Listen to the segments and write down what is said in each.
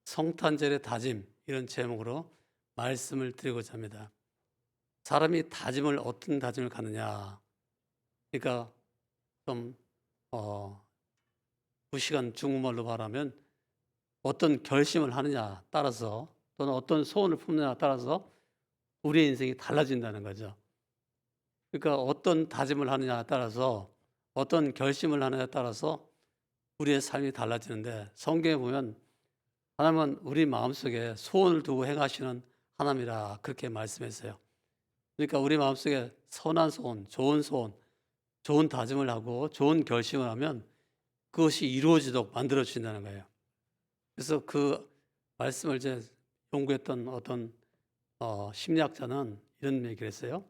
성탄절의 다짐 이런 제목으로 말씀을 드리고자 합니다. 사람이 다짐을 어떤 다짐을 갖느냐. 그러니까 좀 무식한 중국말로 말하면 어떤 결심을 하느냐 따라서 또는 어떤 소원을 품느냐 따라서 우리의 인생이 달라진다는 거죠. 그러니까 어떤 다짐을 하느냐에 따라서 어떤 결심을 하느냐에 따라서 우리의 삶이 달라지는데 성경에 보면 하나님은 우리 마음속에 소원을 두고 행하시는 하나님이라 그렇게 말씀했어요. 그러니까 우리 마음속에 선한 소원, 좋은 다짐을 하고 좋은 결심을 하면 그것이 이루어지도록 만들어 주신다는 거예요. 그래서 그 말씀을 이제 연구했던 어떤 심리학자는 이런 얘기를 했어요.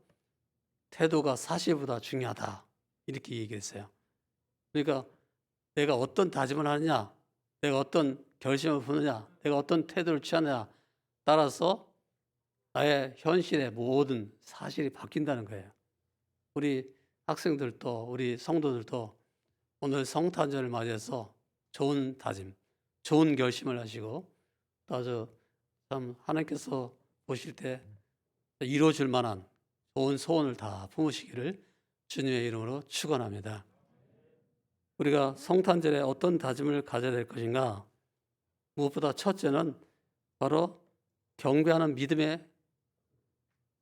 태도가 사실보다 중요하다. 이렇게 얘기했어요. 그러니까 내가 어떤 다짐을 하느냐, 내가 어떤 결심을 부느냐, 내가 어떤 태도를 취하느냐 따라서 나의 현실의 모든 사실이 바뀐다는 거예요. 우리 학생들도 우리 성도들도 오늘 성탄절을 맞이해서 좋은 다짐, 좋은 결심을 하시고 또 아주 참 하나님께서 보실 때 이루어질 만한 좋은 소원을 다 품으시기를 주님의 이름으로 축원합니다. 우리가 성탄절에 어떤 다짐을 가져야 될 것인가? 무엇보다 첫째는 바로 경배하는 믿음의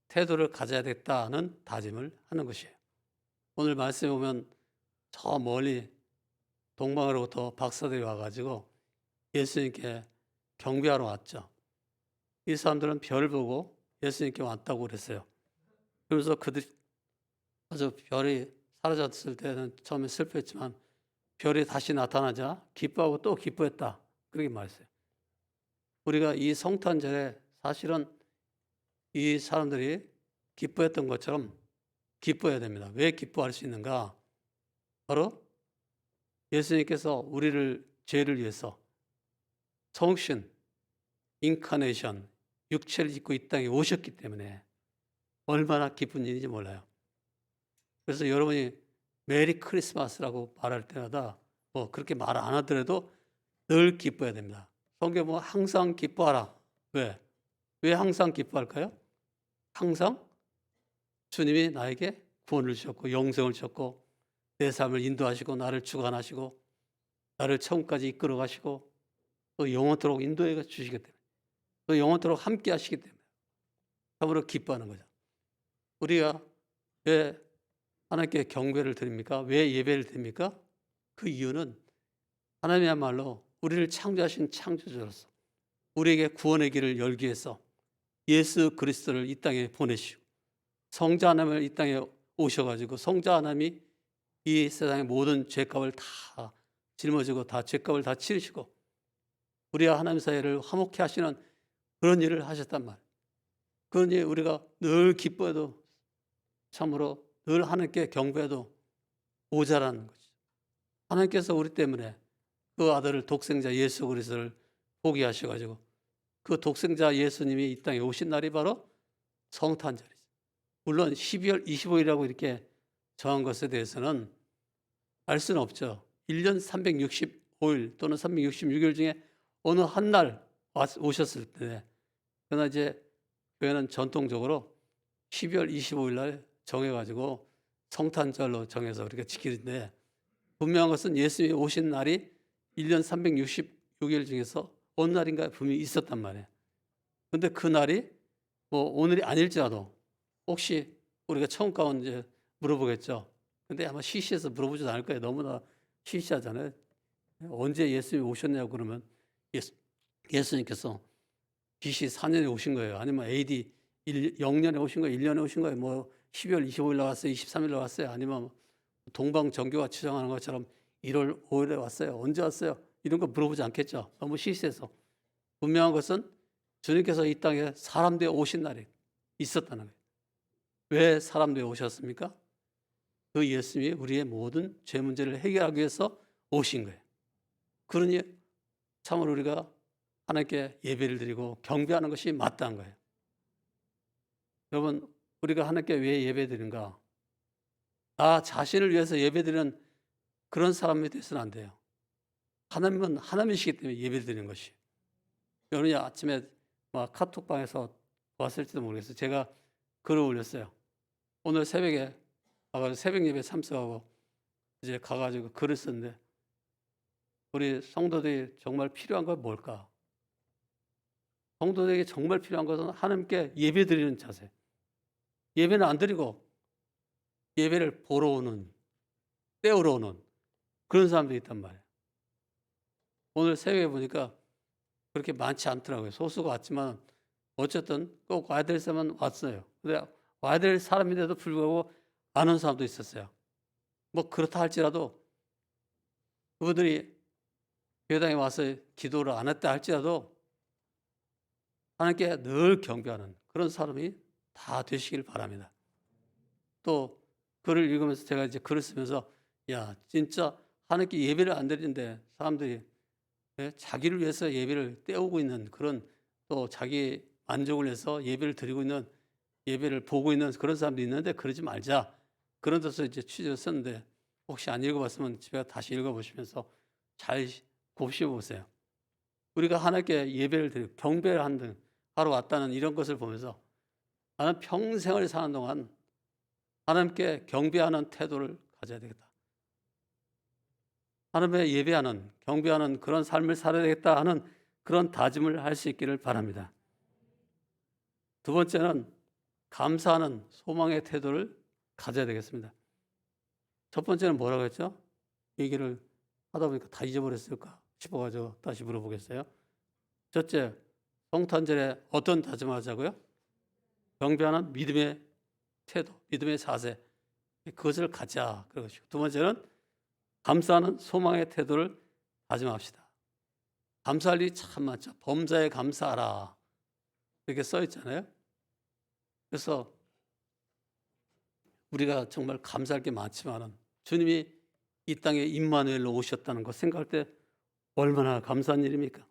태도를 가져야 겠다는 다짐을 하는 것이에요. 오늘 말씀에 보면 저 멀리 동방으로부터 박사들이 와가지고 예수님께 경배하러 왔죠. 이 사람들은 별을 보고 예수님께 왔다고 그랬어요. 그러면서 그들이 아주 별이 사라졌을 때는 처음에 슬퍼했지만 별이 다시 나타나자 기뻐하고 또 기뻐했다. 그렇게 말했어요. 우리가 이 성탄절에 사실은 이 사람들이 기뻐했던 것처럼 기뻐해야 됩니다. 왜 기뻐할 수 있는가? 바로 예수님께서 우리를 죄를 위해서 성신, 인카네이션, 육체를 입고 이 땅에 오셨기 때문에 얼마나 기쁜 일인지 몰라요. 그래서 여러분이 메리 크리스마스라고 말할 때마다 뭐 그렇게 말 안 하더라도 늘 기뻐해야 됩니다. 성경에 보면 항상 기뻐하라. 왜? 왜 항상 기뻐할까요? 항상 주님이 나에게 구원을 주셨고 영생을 주셨고 내 삶을 인도하시고 나를 주관하시고 나를 천국까지 이끌어 가시고 또 영원토록 인도해 주시기 때문에 또 영원토록 함께 하시기 때문에 참으로 기뻐하는 거죠. 우리가 왜 하나님께 경배를 드립니까? 왜 예배를 드립니까? 그 이유는 하나님이야말로 우리를 창조하신 창조주로서 우리에게 구원의 길을 열기 위해서 예수 그리스도를 이 땅에 보내시고 성자 하나님을 이 땅에 오셔가지고 성자 하나님이 이 세상의 모든 죄값을 다 짊어지고 다 죄값을 다 치르시고 우리와 하나님 사이를 화목케 하시는 그런 일을 하셨단 말이에요. 그러니 우리가 늘 기뻐해도 참으로 늘 하나님께 경배해도 모자라는 거죠. 하나님께서 우리 때문에 그 아들을 독생자 예수 그리스도를 보게 하셔가지고 그 독생자 예수님이 이 땅에 오신 날이 바로 성탄절이죠. 물론 12월 25일이라고 이렇게 정한 것에 대해서는 알 수는 없죠. 1년 365일 또는 366일 중에 어느 한 날 오셨을 때 그러나 이제 교회는 전통적으로 12월 25일 날 정해가지고 성탄절로 정해서 우리가 지키는데 분명한 것은 예수님이 오신 날이 1년 366일 중에서 어느 날인가 분명히 있었단 말이에요. 그런데 그 날이 뭐 오늘이 아닐지라도 혹시 우리가 천국 가면 이제 물어보겠죠. 근데 아마 시시해서 물어보지도 않을 거예요. 너무나 시시하잖아요. 언제 예수님이 오셨냐고 그러면 예수님께서 BC 4년에 오신 거예요. 아니면 AD 0년에 오신 거예요. 1년에 오신 거예요. 뭐 12월 25일 나왔어요. 23일 나왔어요. 아니면 동방 정교가 추정하는 것처럼 1월 5일에 왔어요. 언제 왔어요? 이런 거 물어보지 않겠죠. 너무 시시해서. 분명한 것은 주님께서 이 땅에 사람 되어 오신 날이 있었다는 거예요. 왜 사람 되어 오셨습니까? 그 예수님이 우리의 모든 죄 문제를 해결하기 위해서 오신 거예요. 그러니 참으로 우리가 하나님께 예배를 드리고 경배하는 것이 마땅한 거예요. 여러분, 우리가 하나님께 왜 예배 드리는가? 나 자신을 위해서 예배 드리는 그런 사람이 되서는 안 돼요. 하나님은 하나님이시기 때문에 예배 드리는 것이. 여러분이 아침에 막 카톡방에서 왔을지도 모르겠어요. 제가 글을 올렸어요. 오늘 새벽에 가가지고 새벽 예배 참석하고 이제 가가지고 글을 썼는데 우리 성도들이 정말 필요한 건 뭘까? 성도들에게 정말 필요한 것은 하나님께 예배 드리는 자세. 예배는 안 드리고 예배를 보러 오는, 때우러 오는 그런 사람들이 있단 말이에요. 오늘 새벽에 보니까 그렇게 많지 않더라고요. 소수가 왔지만 어쨌든 꼭 와야 될 사람은 왔어요. 근데 와야 될 사람인데도 불구하고 안 온 사람도 있었어요. 뭐 그렇다 할지라도 그분들이 교회당에 와서 기도를 안 했다 할지라도 하나님께 늘 경배하는 그런 사람이 다 되시길 바랍니다. 또 글을 읽으면서 제가 이제 글을 쓰면서 야 진짜 하나님께 예배를 안 드리는데 사람들이 자기를 위해서 예배를 때우고 있는 그런 또 자기 만족을 위해서 예배를 드리고 있는 예배를 보고 있는 그런 사람도 있는데 그러지 말자. 그런 데서 이제 취재를 썼는데 혹시 안 읽어봤으면 집에 다시 읽어보시면서 잘 곱씹어 보세요. 우리가 하나님께 예배를 드리고 경배를 하러 왔다는 이런 것을 보면서 나는 평생을 사는 동안 하나님께 경배하는 태도를 가져야 되겠다. 하나님의 예배하는 경배하는 그런 삶을 살아야 되겠다 하는 그런 다짐을 할 수 있기를 바랍니다. 두 번째는 감사하는 소망의 태도를 가져야 되겠습니다. 첫 번째는 뭐라고 했죠? 얘기를 하다 보니까 다 잊어버렸을까 싶어가지고 다시 물어보겠어요. 첫째, 성탄절에 어떤 다짐을 하자고요? 경배하는 믿음의 태도, 믿음의 자세, 그것을 가자. 그것이고 두 번째는 감사하는 소망의 태도를 다짐합시다. 감사할 일이 참 많죠. 범사에 감사하라. 이렇게 써 있잖아요. 그래서 우리가 정말 감사할 게 많지만은 주님이 이 땅에 임마누엘로 오셨다는 거 생각할 때 얼마나 감사한 일입니까?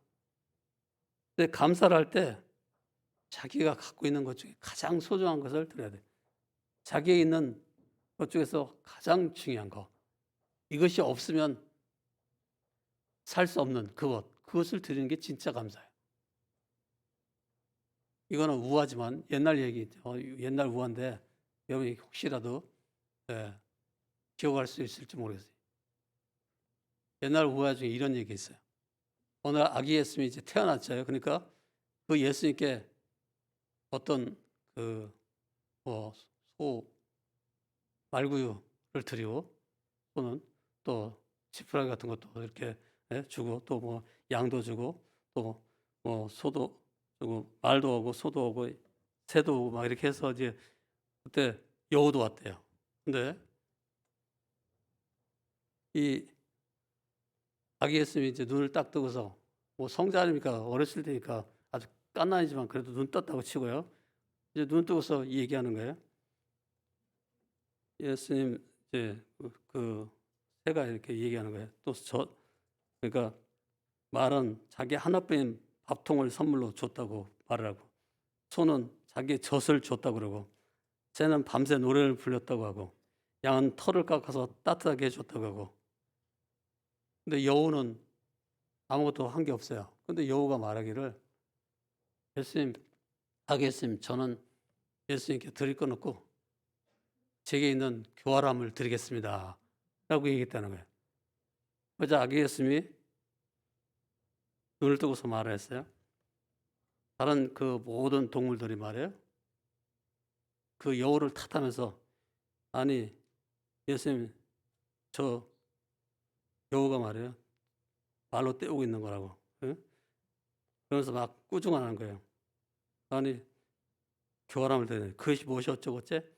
근데 감사를 할 때 자기가 갖고 있는 것 중에 가장 소중한 것을 드려야 돼요. 자기에 있는 것 중에서 가장 중요한 것. 이것이 없으면 살 수 없는 그것을 드리는 게 진짜 감사예요. 이거는 우화지만 옛날 얘기죠. 옛날 우화인데 여러분이 혹시라도 기억할 수 있을지 모르겠어요. 옛날 우화 중에 이런 얘기 있어요. 오늘 아기 예수님이 이제 태어났잖아요. 그러니까 그 예수님께 어떤 소 말구유를 드리고 또는 또 지푸라기 같은 것도 이렇게 주고 또 뭐 양도 주고 또 뭐 소도 주고 말도 오고 소도 오고 새도 오고 막 이렇게 해서 이제 그때 여우도 왔대요. 근데 이 아기 예수님이 이제 눈을 딱 뜨고서 뭐 성자니까 어렸을 때니까 아주 깐난이지만 그래도 눈 떴다고 치고요. 이제 눈 뜨고서 얘기하는 거예요. 예수님 이제 그 새가 이렇게 얘기하는 거예요. 또 그러니까 말은 자기 하나뿐인 밥통을 선물로 줬다고 말을 하고 소는 자기의 젖을 줬다고 그러고 새는 밤새 노래를 불렀다고 하고 양은 털을 깎아서 따뜻하게 해줬다고 하고 근데 여우는 아무것도 한 게 없어요. 근데 여우가 말하기를 예수님, 아기 예수님 저는 예수님께 드릴 건 없고 제게 있는 교활함을 드리겠습니다. 라고 얘기했다는 거예요. 그래서 아기 예수님이 눈을 뜨고서 말을 했어요. 다른 그 모든 동물들이 말해요. 그 여우를 탓하면서 아니 예수님 저 여우가 말해요. 말로 때우고 있는 거라고. 응? 그러면서 막 꾸중하는 거예요. 아니 교활함을 드리는 그것이 무엇이 어쩌고째?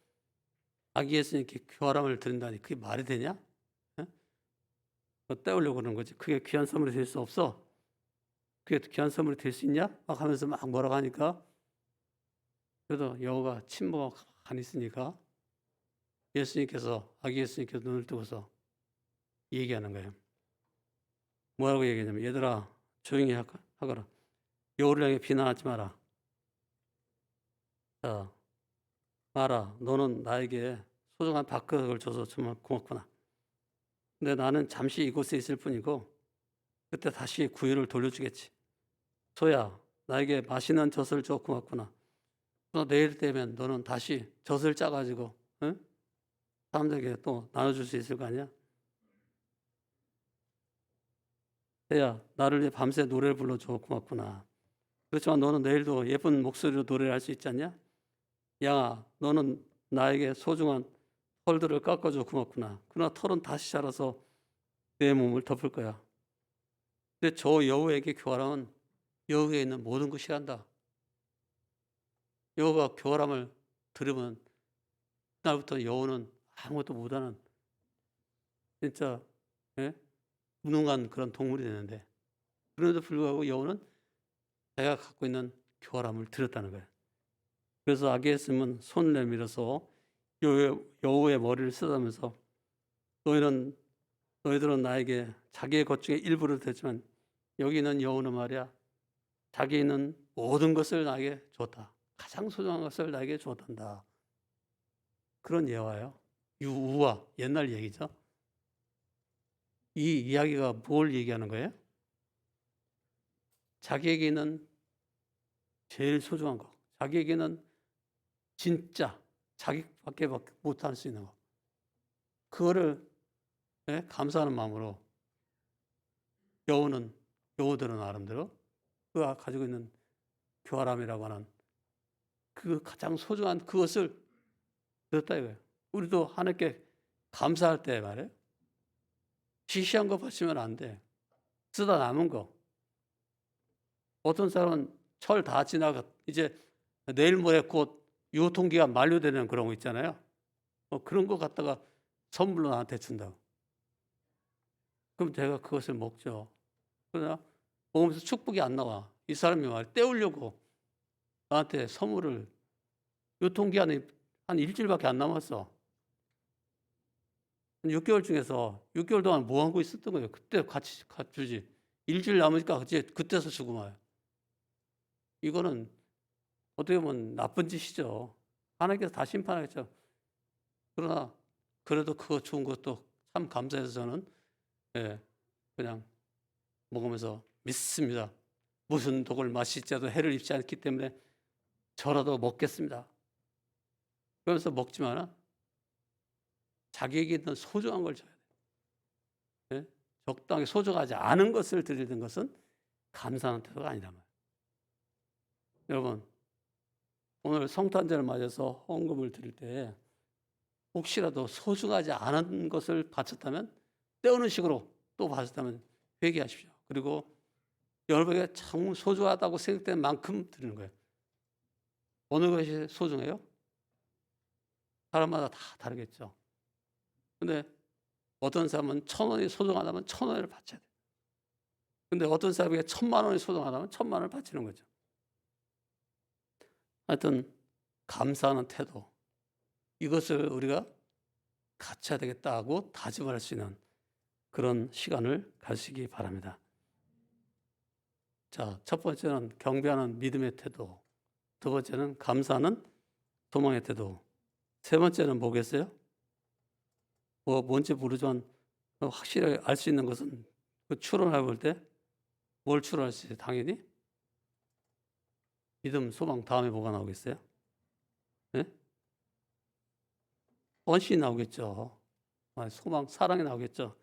아기 예수님께 교활함을 드린다니 그게 말이 되냐? 응? 때우려고 그러는 거지. 그게 귀한 선물이 될 수 없어. 그게 귀한 선물이 될 수 있냐? 막 하면서 막 뭐라고 하니까 그래도 여우가 침묵하고 가만히 있으니까 예수님께서 아기 예수님께서 눈을 뜨고서 얘기하는 거예요. 뭐라고 얘기하냐면 얘들아 조용히 하거라. 여우를 향해 비난하지 마라. 자, 마라. 너는 나에게 소중한 밥그릇을 줘서 정말 고맙구나. 근데 나는 잠시 이곳에 있을 뿐이고 그때 다시 구유를 돌려주겠지. 소야 나에게 맛있는 젖을 줘 고맙구나. 또 내일 되면 너는 다시 젖을 짜가지고 응? 사람들에게 또 나눠줄 수 있을 거 아니야? 태야, 나를 위해 밤새 노래를 불러줘 고맙구나. 그렇지만 너는 내일도 예쁜 목소리로 노래를 할 수 있지 않냐? 양아, 너는 나에게 소중한 털들을 깎아줘 고맙구나. 그러나 털은 다시 자라서 내 몸을 덮을 거야. 근데 저 여우에게 교활함은 여우에 있는 모든 것이 한다. 여우가 교활함을 들으면 그날부터 여우는 아무것도 못하는 진짜 예? 무능한 그런 동물이 되는데 그런데도 불구하고 여우는 자기가 갖고 있는 교활함을 들었다는 거예요. 그래서 아기에스는 손을 내밀어서 여우의 머리를 쓰다면서 너희들은 나에게 자기의 것 중에 일부를 댔지만 여기 있는 여우는 말이야 자기 있는 모든 것을 나에게 줬다. 가장 소중한 것을 나에게 줬단다. 그런 예화예요. 유우와 옛날 얘기죠. 이 이야기가 뭘 얘기하는 거예요? 자기에게는 제일 소중한 거, 자기에게는 진짜 자기밖에 못할 수 있는 거, 그거를 감사하는 마음으로 여우들은 나름대로 그가 가지고 있는 교활함이라고 하는 그 가장 소중한 그것을 드렸다 이거예요. 우리도 하나님께 감사할 때 말이에요. 시시한 거 바치면 안 돼. 쓰다 남은 거. 어떤 사람은 철 다 지나가 이제 내일 모레 곧 유통기한 만료되는 그런 거 있잖아요. 그런 거 갖다가 선물로 나한테 준다고. 그럼 내가 그것을 먹죠. 그러나 먹으면서 축복이 안 나와. 이 사람이 말 때우려고 나한테 선물을 유통기한이 한 일주일밖에 안 남았어. 6개월 중에서 6개월 동안 뭐 하고 있었던 거예요. 그때 같이 주지. 일주일 남으니까 그때서 주고 말. 이거는 어떻게 보면 나쁜 짓이죠. 하나님께서 다 심판하겠죠. 그러나 그래도 그거 좋은 것도 참 감사해서 저는 그냥 먹으면서 믿습니다. 무슨 독을 마실지라도 해를 입지 않기 때문에 저라도 먹겠습니다. 그러면서 먹지만 자기에게 있는 소중한 걸 줘야 돼요. 적당히 소중하지 않은 것을 드리는 것은 감사하는 태도가 아니란 말이에요. 여러분, 오늘 성탄절을 맞아서 헌금을 드릴 때 혹시라도 소중하지 않은 것을 바쳤다면 때우는 식으로 또 바쳤다면 회개하십시오. 그리고 여러분에게 참 소중하다고 생각된 만큼 드리는 거예요. 어느 것이 소중해요? 사람마다 다 다르겠죠. 근데 어떤 사람은 1,000원이 소중하다면 1,000원을 바쳐야 돼요. 근데 어떤 사람에게 1,000,000원이 소중하다면 1,000,000원을 바치는 거죠. 하여튼 감사하는 태도 이것을 우리가 갖춰야 되겠다고 다짐을 할 수 있는 그런 시간을 가지시기 바랍니다. 자, 첫 번째는 경배하는 믿음의 태도, 두 번째는 감사하는 소망의 태도, 세 번째는 뭐겠어요? 뭔지 모르지만 확실히 알 수 있는 것은 그 추론해 볼 때 뭘 추론할 수 있어요? 당연히 믿음, 소망 다음에 뭐가 나오겠어요? 네? 헌신이 나오겠죠. 소망, 사랑이 나오겠죠.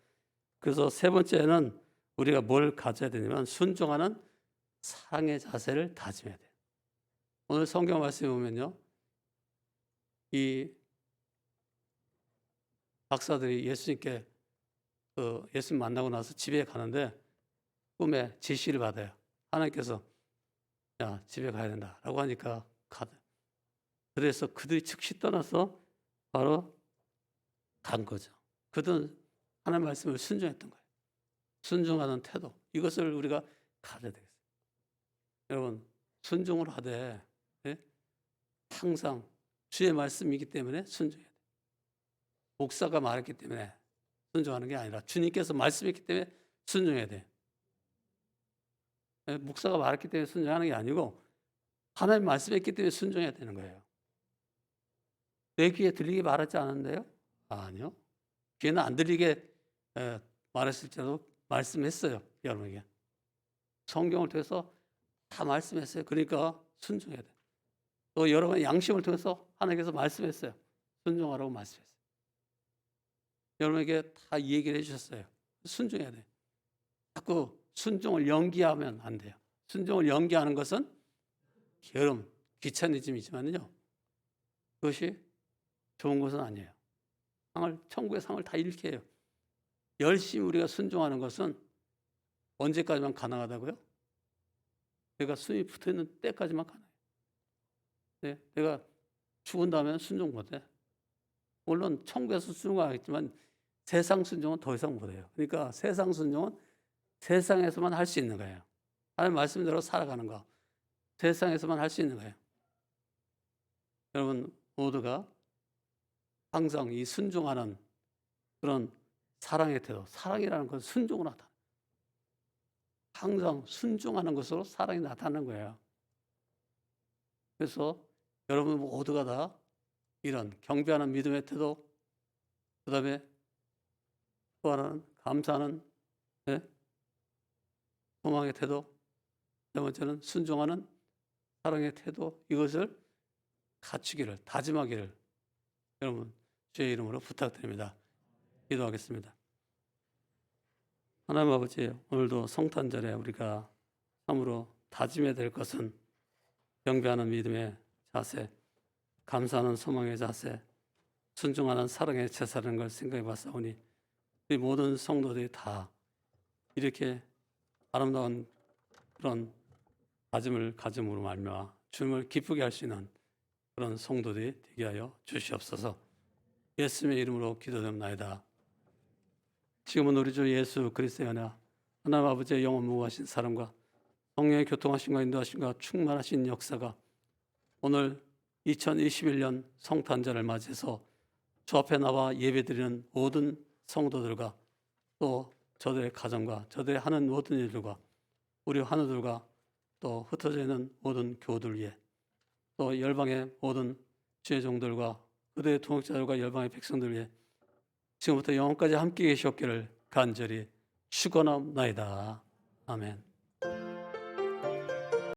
그래서 세 번째는 우리가 뭘 가져야 되냐면 순종하는 사랑의 자세를 다짐해야 돼요. 오늘 성경 말씀에 보면요. 이 박사들이 예수님께 예수님 만나고 나서 집에 가는데 꿈에 지시를 받아요. 하나님께서 야 집에 가야 된다라고 하니까 가다. 그래서 그들이 즉시 떠나서 바로 간 거죠. 그들은 하나님 말씀을 순종했던 거예요. 순종하는 태도 이것을 우리가 가져야 되겠어요. 여러분 순종을 하되 항상 주의 말씀이기 때문에 순종해야 돼요. 목사가 말했기 때문에 순종하는 게 아니라 주님께서 말씀했기 때문에 순종해야 돼요. 목사가 말했기 때문에 순종하는 게 아니고 하나님 말씀했기 때문에 순종해야 되는 거예요. 내 귀에 들리게 말하지 않았는데요? 아니요. 귀에는 안 들리게 말했을지라도 말씀했어요. 여러분에게. 성경을 통해서 다 말씀했어요. 그러니까 순종해야 돼. 또 여러분의 양심을 통해서 하나님께서 말씀했어요. 순종하라고 말씀했어요. 여러분에게 다 이 얘기를 해주셨어요. 순종해야 돼. 자꾸 순종을 연기하면 안 돼요. 순종을 연기하는 것은 게으름, 귀차니즘이지만요. 그것이 좋은 것은 아니에요. 천국의 상을 다 잃게 해요. 열심히 우리가 순종하는 것은 언제까지만 가능하다고요? 내가 숨이 붙어있는 때까지만 가능해요. 네, 내가 죽은 다음에는 순종 못해. 물론 천국에서 순종하겠지만 세상 순종은 더 이상 못해요. 그러니까 세상 순종은 세상에서만 할 수 있는 거예요. 하나님 말씀대로 살아가는 거. 세상에서만 할 수 있는 거예요. 여러분 모두가 항상 이 순종하는 그런 사랑의 태도, 사랑이라는 건 순종으로 나타나요. 항상 순종하는 것으로 사랑이 나타나는 거예요. 그래서 여러분 모두가 다 이런 경배하는 믿음의 태도, 그 다음에 또 하나는 감사하는 소망의 태도, 세 번째는 순종하는 사랑의 태도, 이것을 갖추기를, 다짐하기를 여러분 주의 이름으로 부탁드립니다. 기도하겠습니다. 하나님 아버지, 오늘도 성탄절에 우리가 참으로 다짐해야 될 것은 경배하는 믿음의 자세, 감사하는 소망의 자세, 순종하는 사랑의 제사라는 걸 생각해 봤사오니 우리 모든 성도들이 다 이렇게 아름다운 그런 다짐을 가짐으로 말미암아 주님을 기쁘게 할 수 있는 그런 성도들이 되게 하여 주시옵소서. 예수님의 이름으로 기도드립나이다. 지금은 우리 주 예수 그리스도의 은혜, 하나님 아버지의 영원 무궁하신 사랑과 성령의 교통하심과 인도하심과 충만하신 역사가 오늘 2021년 성탄절을 맞이해서 주 앞에 나와 예배드리는 모든 성도들과 또 저들의 가정과 저들의 하는 모든 일들과 우리 환우들과 또 흩어져 있는 모든 교우들 위해 또 열방의 모든 주의 종들과 그들의 동역자들과 열방의 백성들 위해 지금부터 영원까지 함께 계시옵기를 간절히 축원하옵나이다. 아멘.